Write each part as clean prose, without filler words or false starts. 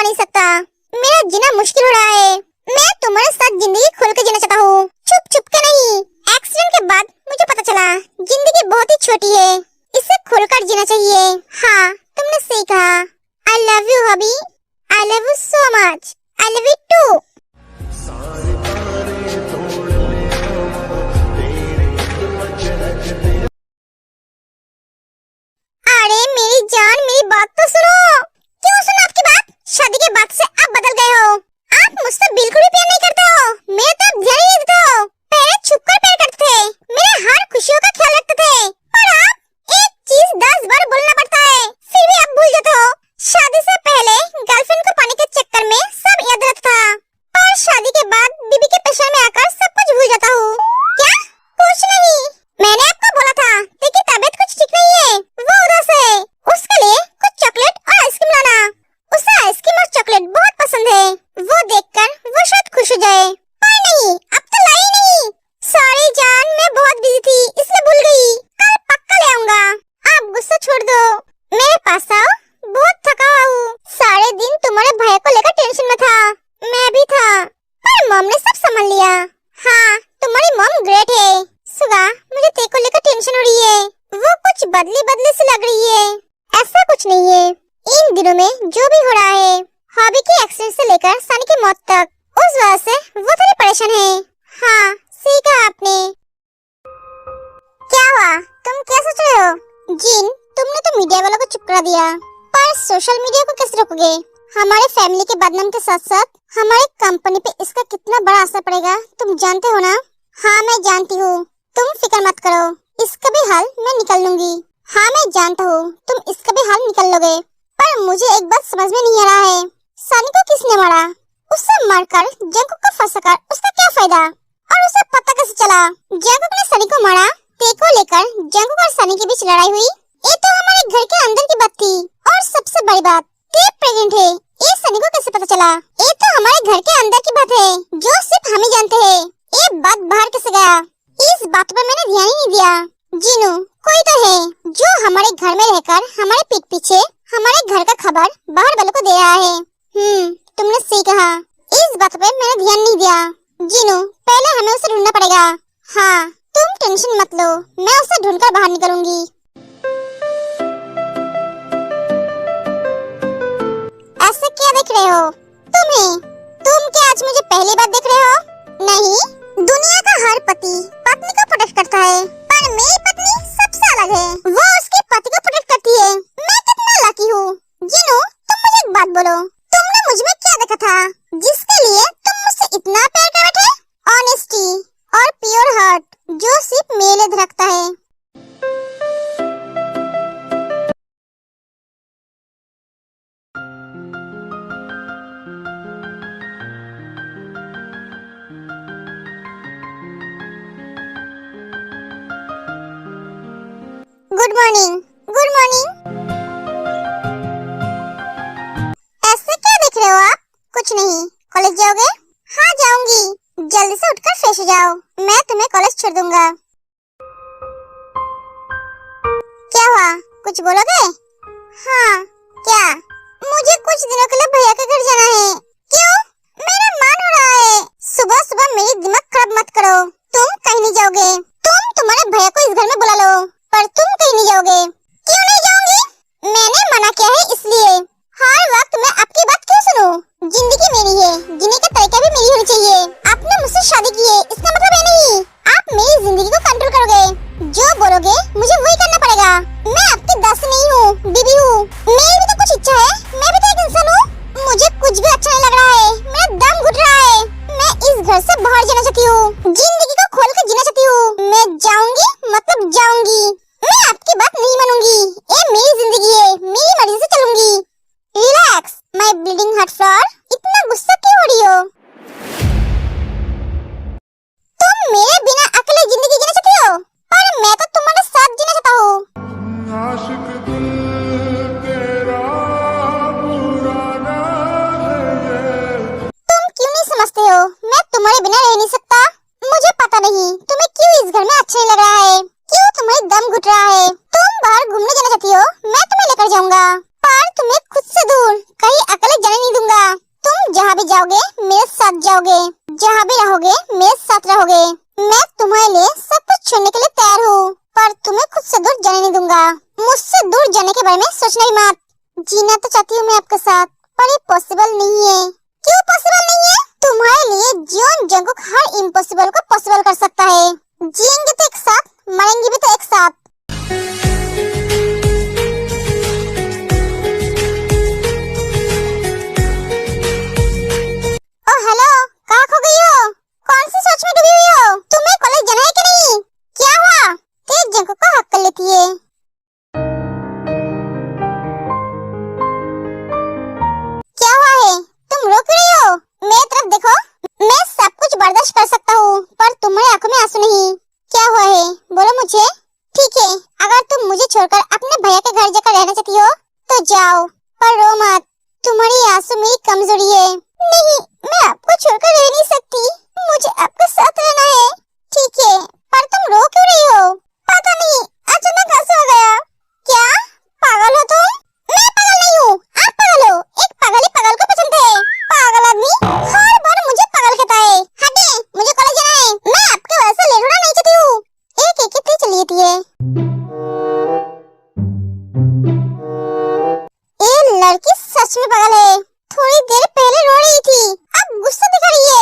नहीं सकता। मेरा जीना मुश्किल हो रहा है। मैं तुम्हारे साथ जिंदगी खोल के जीना चाहता हूँ, छुप छुप के नहीं। एक्सीडेंट के बाद मुझे पता चला जिंदगी बहुत ही छोटी है, इसे खोलकर जीना चाहिए। हाँ, तुमने सही कहा। I love you hubby, I love you so much, I love you too. अरे मेरी जान, मेरी बात तो सुनो। क्यों सुनो आपकी बात? शादी के बाद से आप बदल गए हो। आप मुझसे बिल्कुल भी प्यार नहीं करते हो। मेरे तो आप ध्यान ही नहीं देते हो। पहले छुपकर प्यार करते थे, मेरे हर खुशियों का ख्याल रखते थे। पर आप एक चीज 10 बार बोलना पड़ता है, फिर भी आप भूल जाते हो। शादी से पहले गर्लफ्रेंड को पाने के चक्कर में सब याद रहता था, पर शादी के बाद बीबी के प्रेशर में आकर सब कुछ भूल जाता हूँ। क्या? कुछ नहीं। मैंने आपको बोला था देखिए तबीयत कुछ ठीक नहीं है, वो उदास है। उसके लिए कुछ चॉकलेट और आइसक्रीम लाना। उसे आइसक्रीम और चॉकलेट बहुत पसंद है, वो देखकर वो शायद खुश हो जाए। पर नहीं, अब तो लाई नहीं। सॉरी जान, मैं बहुत बिजी थी इसलिए भूल गई। कल पक्का ले आऊंगा। आप गुस्सा छोड़ दो, मेरे पास आओ, बहुत थका हुआ हूँ। सारे दिन तुम्हारे भाई को लेकर टेंशन में था, मैं भी था, पर मॉम ने सब संभाल लिया। हाँ, तुम्हारी मॉम ग्रेट है। सुगा, मुझे तेरे को लेकर टेंशन हो रही है, वो कुछ बदली बदली सी लग रही है। ऐसा कुछ नहीं है, इन दिनों में जो भी हो रहा है, हॉबी के एक्सीडेंट से लेकर सनी की मौत तक, उस वजह से वो थोड़ी परेशान है। हाँ, सही कहा आपने। क्या हुआ? तुम क्या सोच रहे हो? जिन, तुमने तो मीडिया वालों को चुप करा दिया, पर सोशल मीडिया को कैसे रोकोगे? हमारे फैमिली के बदनाम के साथ साथ हमारी कंपनी पे इसका कितना बड़ा असर पड़ेगा तुम जानते हो ना? हाँ, मैं जानती हूँ, तुम फिक्र मत करो, इसका भी हल मैं निकाल लूंगी। हाँ, मैं जानता हूँ तुम इसका भी हल निकाल लोगे, पर मुझे एक बात समझ में नहीं आ रहा है, सनी को किसने मारा? उससे मारकर जंकुक को फंसाकर उसका क्या फायदा? और उसे पता कैसे चला जंकुक ने सनी को मारा? ते को लेकर जंकुक और सनी के बीच लड़ाई हुई, ये तो हमारे घर के अंदर की बात थी। और सबसे बड़ी बात, ते प्रेग्नेंट है, ये सनी को कैसे पता चला? ये तो हमारे घर के अंदर की बात है जो सिर्फ हम ही जानते हैं। ये बात बाहर कैसे गया? इस बात पर मैंने ध्यान ही नहीं दिया। जीनू, कोई तो है जो हमारे घर में रहकर हमारे पीठ पीछे हमारे घर का खबर बाहर वालों को दे रहा है। तुमने सही कहा, इस बात पे मैंने ध्यान नहीं दिया। जीनू, पहले हमें उसे ढूंढना पड़ेगा। हाँ, तुम टेंशन मत लो, मैं उसे ढूंढकर बाहर निकलूंगी। ऐसे क्या देख रहे हो? तुम क्या आज मुझे पहली बार देख रहे हो? नहीं, दुनिया का हर पति पत्नी को प्रोटेक्ट करता है, पर मेरी पत्नी सबसे अलग है। वो उसके पति को प्रोटेक्ट करती है। मैं कितना लकी हूँ। जीनू, तुम मुझे एक बात बोलो, तुमने मुझ में क्या देखा था जिसके लिए तुम मुझसे इतना प्यार कर बैठे? ऑनेस्टी और प्योर हार्ट जो सिर्फ मेरे लिए धड़कता है। Good morning, good morning. ऐसे क्या देख रहे हो आप? कुछ नहीं, कॉलेज जाओगे? हाँ, जाऊंगी। जल्दी से उठकर फ्रेश हो जाओ, मैं तुम्हें कॉलेज छोड़ दूंगा। क्या हुआ, कुछ बोलोगे? हाँ, क्या? मुझे कुछ दिनों के लिए भैया के घर जाना है। क्यों? मेरा मन हो रहा है। सुबह सुबह मेरी दिमाग खराब मत करो। तुम कहीं नहीं जाओगे। तुम तुम्हारे भैया को इस घर में बुला लो, पर तुम कहीं नहीं जाओगे। क्यों नहीं जाऊंगी? मैंने मना किया है इसलिए। हर वक्त मैं आपकी बात क्यों सुनूं? जिंदगी मेरी है, जीने का तरीका भी मेरी होनी चाहिए। आपने मुझसे शादी की है, इसका मतलब ये नहीं आप मेरी जिंदगी को कंट्रोल करोगे। जो बोलोगे मुझे वही करना पड़ेगा। मैं आपकी दास नहीं हूँ, बीबी हूँ। मेरी भी तो कुछ इच्छा है, मैं भी तो एक इंसान हूँ। मुझे कुछ भी अच्छा नहीं लग रहा है, मेरा दम घुट रहा है। मैं इस घर से बाहर जाना चाहती हूँ, जिंदगी को खोल कर जीना चाहती हूँ। मैं जाऊंगी मतलब जाऊंगी, मैं आपकी बात नहीं मानूंगी। ये मेरी जिंदगी है, मेरी मर्जी से चलूंगी। Relax my bleeding heart flower, इतना गुस्सा क्यों हो रही हो? तुम मेरे बिना अकेले जिंदगी जीना चाहती हो, पर मैं तो तुम्हारे साथ जीना चाहता हूँ। आशिक दिल तेरा पुराना है। तुम क्यों नहीं समझते हो मैं तुम्हारे बिना रह नहीं सकता? मुझे पता नहीं तुम्हें क्यों इस घर में अच्छा नहीं लग रहा है, क्यों तुम्हारी दम घुट रहा है। तुम बाहर घूमने जाना चाहती हो, मैं तुम्हें लेकर जाऊंगा, पर तुम्हें खुद से दूर कहीं अकेले जाने नहीं दूंगा। जाओगे मेरे साथ जाओगे, जहाँ भी रहोगे मेरे साथ रहोगे। मैं तुम्हारे लिए सब कुछ छोड़ने के लिए तैयार हूँ, पर तुम्हें खुद से दूर जाने नहीं दूंगा। मुझसे दूर जाने के बारे में सोचना ही मत। जीना तो चाहती हूँ मैं आपके साथ, पर ये पॉसिबल नहीं है। क्यों पॉसिबल नहीं है? तुम्हारे लिए जियोन जंगकुक हर इम्पॉसिबल को पॉसिबल कर सकता है। जिएंगे तो एक साथ, मरेंगे भी तो एक साथ। ओ हेलो, कहाँ खो गई हो? कौन सी सोच में डूबी हुई हो? तुम्हें कॉलेज जाना है कि नहीं? क्या हुआ? तेज जंगकुक को हक कर लेती है। क्या हुआ है? तुम रो क्यों रही हो? मेरी तरफ देखो। मैं सब कुछ बर्दाश्त कर सकता हूँ, पर तुम्हारी आंखों में आंसू नहीं। क्या हुआ है? बोलो मुझे। ठीक है, अगर तुम मुझे छोड़कर अपने भैया के घर जाकर रहना चाहती हो तो जाओ, पर रो मत। तुम्हारी आंसू मेरी कमजोरी है। नहीं, मैं आपको छोड़कर रह नहीं सकती। मुझे आपके साथ रहना है। ठीक है, पर तुम रो क्यों रही हो? पता नहीं, अचानक ऐसा हो गया। क्या पागल हो तुम? मैं पागल नहीं हूँ, आप पागल हो। एक पागल ही पागल को पसंद है। पागल आदमी हर बार मुझे पागल कहता है। हटे, मुझे कॉलेज जाना है। मैं आपके वजह से लेट होना नहीं चाहती हूँ। एक एक ही चली जाती है। ये लड़की सच में पागल है। थोड़ी देर पहले रो रही थी, अब गुस्सा दिखा रही है।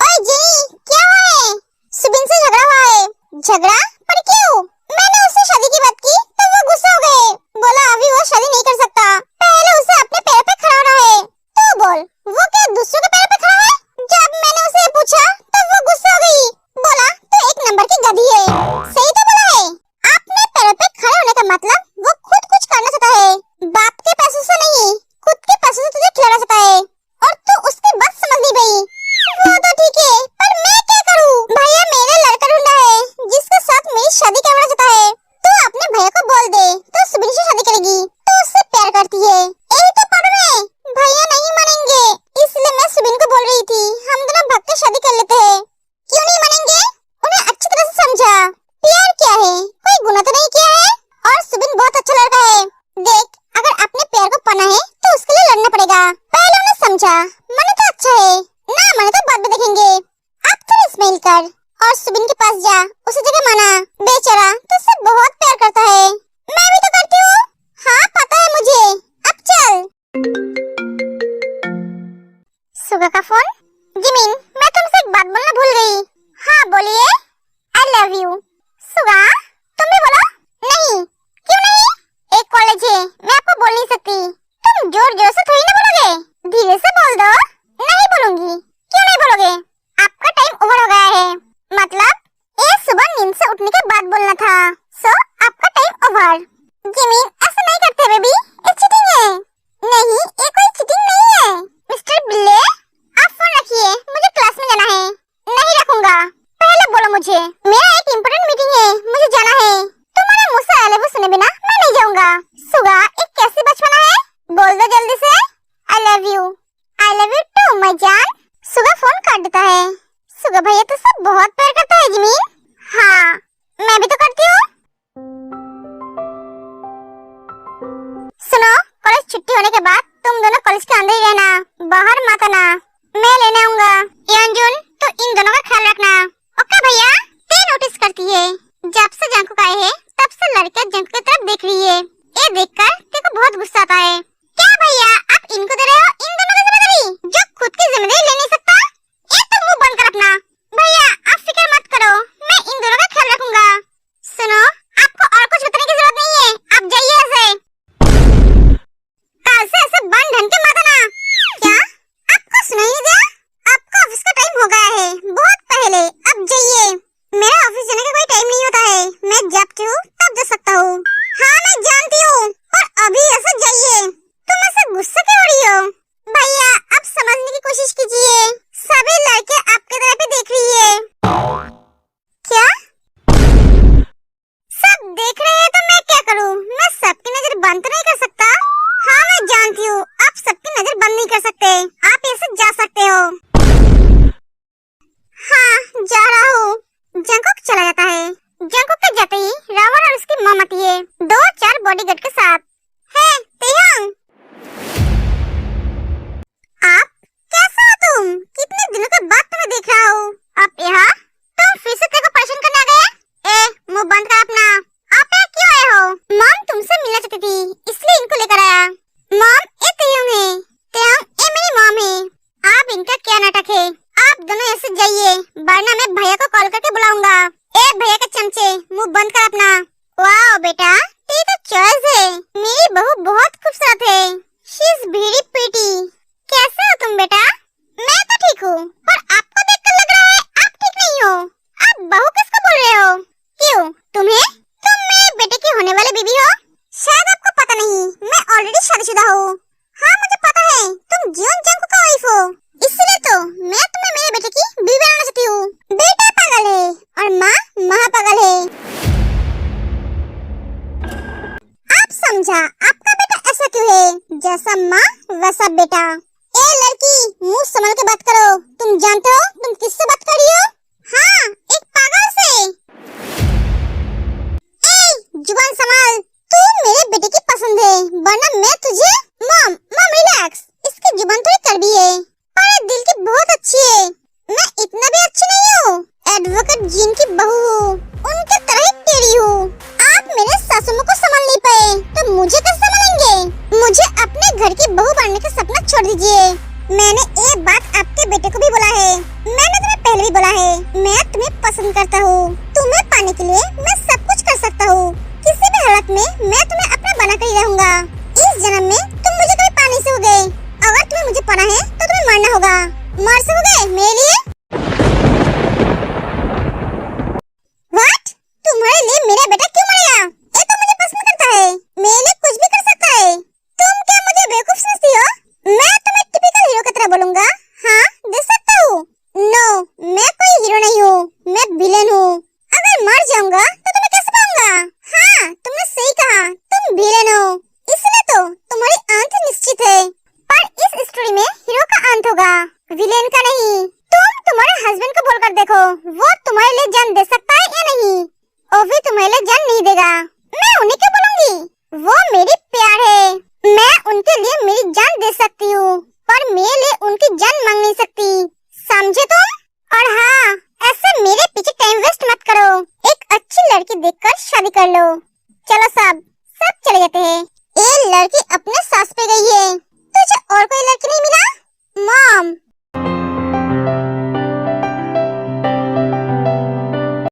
ओए जेनी, क्या हुआ है? सुबिन से झगड़ा हुआ है। झगड़ा? पर क्यों? मैंने उससे शादी की बात की तो वो गुस्सा हो गए। बोला अभी वो शादी नहीं कर सकता, पहले उसे अपने पैरों पे खड़ा होना है। तो बोल, वो क्या दूसरों के पैरों पे खड़ा है? जब मैंने उसे पूछा तो वो गुस्सा हो गई। बोला तो एक नंबर की गधी है। सही तो बोला है। अपने पैरों पे खड़े होने का मतलब वो खुद कुछ करना चाहता है। बाप के पैसों से नहीं, खुद के पैसों से तुझे खिलाना चाहता है, और तू उसकी बात समझ नहीं पाई। वो तो ठीक है, पर मैं क्या करूं? भैया मेरा लड़का ढूंढा है जिसके साथ मेरी शादी करवाना चाहता है। तू अपने भैया को बोल दे तो सुबिन से शादी करेगी। तो उससे प्यार करती है, यही तो प्रॉब्लम है। भैया नहीं मानेंगे, इसलिए मैं सुबिन को बोल रही थी हम दोनों भाग के शादी कर लेते हैं। क्यों नहीं मानेंगे? उन्हें अच्छी तरह से समझा। प्यार क्या है? कोई गुनाह तो नहीं किया है, और सुबिन बहुत अच्छा लड़का है। देख, अगर अपने प्यार को पाना है तो उसके लिए लड़ना पड़ेगा। पहले उन्हें समझा, माने तो अच्छा है, ना माने तो बाद में देखेंगे। अब थोड़ी स्माइल कर और सुबिन के पास जा, उसे जगह माना। बेचारा तुझसे बहुत प्यार करता है। मैं भी तो करती हूँ। हाँ पता है मुझे। अब चल। सुगा का फोन। जिमिन, मैं तुमसे एक बात बोलना भूल गई। हाँ बोलिए। आई लव यू। सुगा, तुम भी बोलो। नहीं। क्यों नहीं? एक कॉलेज है, मैं आपको बोल नहीं सकती। तुम जोर जोर से थोड़ी ना बोलोगे, धीरे से बोल दो। नहीं बोलूंगी। क्यों नहीं बोलोगे? आपका टाइम ओवर हो गया है। मतलब ये सुबह नींद से उठने के बाद बोलना था। सो आपका टाइम ओवर। जिमिन, ऐसा नहीं करते बेबी, ये चीटिंग है। नहीं, ये कोई चीटिंग नहीं है। मिस्टर बिल्ले, आप फोन रखिए, मुझे क्लास में जाना है। नहीं रखूंगा। पहले बोलो मुझे, मेरा एक इम्पोर्टेंट मीटिंग है, मुझे जाना है। तुम्हारे मुंह से I love you सुने बिना मैं नहीं जाऊंगा। सुगा, एक कैसी बचपना है? बोल दो जल्दी से। I love you. I love you too my जान। सुगा फोन काट देता है। सुगा भैया तो सब बहुत प्यार करता है जिमिन। हाँ, मैं भी तो करती हूँ। सुनो, कॉलेज छुट्टी होने के बाद तुम दोनों कॉलेज के अंदर ही रहना, बाहर मत आना। मैं लेने आऊंगा। यंजुन, तो इन दोनों का ख्याल रखना। ओके भैया। ते नोटिस करती है, जब से जंकुक आए हैं तब से लड़कियां जंकुक की तरफ देख रही है। ये देखकर तेरे को बहुत गुस्सा आता है। क्या भैया, आप इनको दे रहे हो इन दोनों की जिम्मेदारी, जो खुद की जिम्मेदारी ले नहीं सकता? ये तो मुंह बंद कर अपना। भैया आप फिक्र मत करो, मैं इन दोनों का ख्याल रखूंगा। सुनो, आपको और कुछ बताने की जरूरत नहीं है, आप जाइए ऐसे। कल से ऐसे बन ढन के मत आना। क्या आपको सुनाई नहीं दिया? आपका ऑफिस का टाइम हो गया है, बहुत पहले। अब जाइए। मेरा ऑफिस जाने का कोई टाइम नहीं होता है, मैं जब चाहूँ तब जा सकता हूँ। हाँ मैं जानती हूँ, पर अभी ऐसे जाइए। तुम ऐसे गुस्सा क्यों हो रही हो? भैया अब समझने की कोशिश कीजिए, सभी लड़के आपके तरफ ही देख रही है। क्या सब देख रहे हैं तो मैं क्या करूँ? मैं सबकी नजर बंद तो नहीं कर सकता। हाँ मैं जानती हूँ, आप सबकी नजर बंद नहीं कर सकते, आप ऐसे जा सकते हो। हाँ जा रहा हूँ। जंकुक चला जाता है। जंकुक के जाते ही रावण और उसकी माँ आती है, 2-4 बॉडीगार्ड के साथ। है तेयंग, तुम? कितने दिनों के बाद तुम्हें देख रहा हूँ। आप यहाँ? तुम फिर से तेरे को परेशान करने आ गए? ए, मुंह बंद कर अपना। आप यहाँ क्यों आए हो? मॉम तुमसे मिलना चाहती थी, इसलिए इनको लेकर आया। मॉम, ये तेयंग है। तेयंग, ये मेरी मॉम है। आप इनका क्या नाटक है? आप दोनों ऐसे जाइए, वरना मैं भैया को कॉल करके बुलाऊंगा। ए भैया के चमचे, मुंह बंद कर अपना। वाह बेटा, तेरी तो चॉइस है। मेरी बहू बहुत खूबसूरत है। She is very pretty. कैसे हो तुम बेटा? मैं तो ठीक हूँ, पर आपको देखकर लग रहा है आप ठीक नहीं हो। आप बहू किसको बोल रहे हो? क्यों, तुम्हें? तुम मेरे बेटे की होने वाली बीवी हो। शायद आपको पता नहीं, मैं ऑलरेडी शादीशुदा हूँ। हाँ मुझे पता है, तुम जियोन जंग का वाइफ हो। इसलिए तो मैं तुम्हें मेरे बेटे की बीवी बनाना चाहती हूँ। बेटा पागल है और माँ महापागल है। आप समझा, आपका बेटा ऐसा क्यों है? जैसा माँ वैसा बेटा। ए लड़की, मुंह संभाल के बात करो। तुम जानते हो तुम किससे बात कर रही हो? हाँ, एक पागल से। ए, जुबान संभाल। तू मेरे बेटे की पसंद है, वरना मैं तुझे। Mom, mom relax. इसकी जुबान थोड़ी कड़वी है, पर ये दिल की बहुत अच्छी है। मैं इतना भी अच्छी नहीं हूँ। एडवोकेट जीन की बहू हूँ, उनके तरह ही टेढ़ी हूँ। आप मेरे सासू माँ को संभाल नहीं पाए, तो मुझे कैसे संभालेंगे? मुझे अपने घर की बहू बनने का सपना छोड़ दीजिए। मैंने एक बात आपके बेटे को भी बोला है, मैंने तुम्हें पहले भी बोला है, मैं तुम्हें पसंद करता हूँ। तुम्हें पाने के लिए मैं सब कुछ कर सकता हूँ। किसी भी हालत में मैं तुम्हें अपना बना कर ही रहूंगा। इस जन्म में तुम मुझे कभी पा नहीं सकोगे। अगर तुम्हें मुझे पाना है तो तुम्हें मरना होगा। मर सकोगे मेरे लिए? व्हाट? तुम्हारे लिए मेरा बेटा क्यों मरेगा? ये तो मुझे पसंद करता है, मेरे लिए कुछ भी कर सकता है। तुम क्या मुझे बेवकूफ समझती हो? मैं तुम्हें टिपिकल हीरो की तरह बोलूंगा। हाँ, दे सकता हूँ। नो, मैं कोई हीरो नहीं हूँ, मैं विलेन हूँ। अगर मर जाऊंगा तो तुम्हें कैसे पाऊंगा? हाँ, तुमने सही कहा, तुम विलेन हो। इसलिए तो तुम्हारी अंत निश्चित है। पर इस स्टोरी में हीरो का अंत होगा, विलेन का नहीं। तुम तुम्हारे हस्बैंड को बोलकर देखो, वो तुम्हारे लिए जान दे सकता है या नहीं। वो भी तुम्हारे लिए जान नहीं देगा। मैं उन्हीं को बोलूंगी, वो मेरी प्यार है। मैं उनके लिए मेरी जान दे सकती हूँ, पर मेरे लिए उनकी जान मांग नहीं सकती। समझे तुम? और हाँ, ऐसे मेरे पीछे टाइम वेस्ट मत करो। एक अच्छी लड़की देखकर शादी कर लो। चलो सब चले जाते हैं।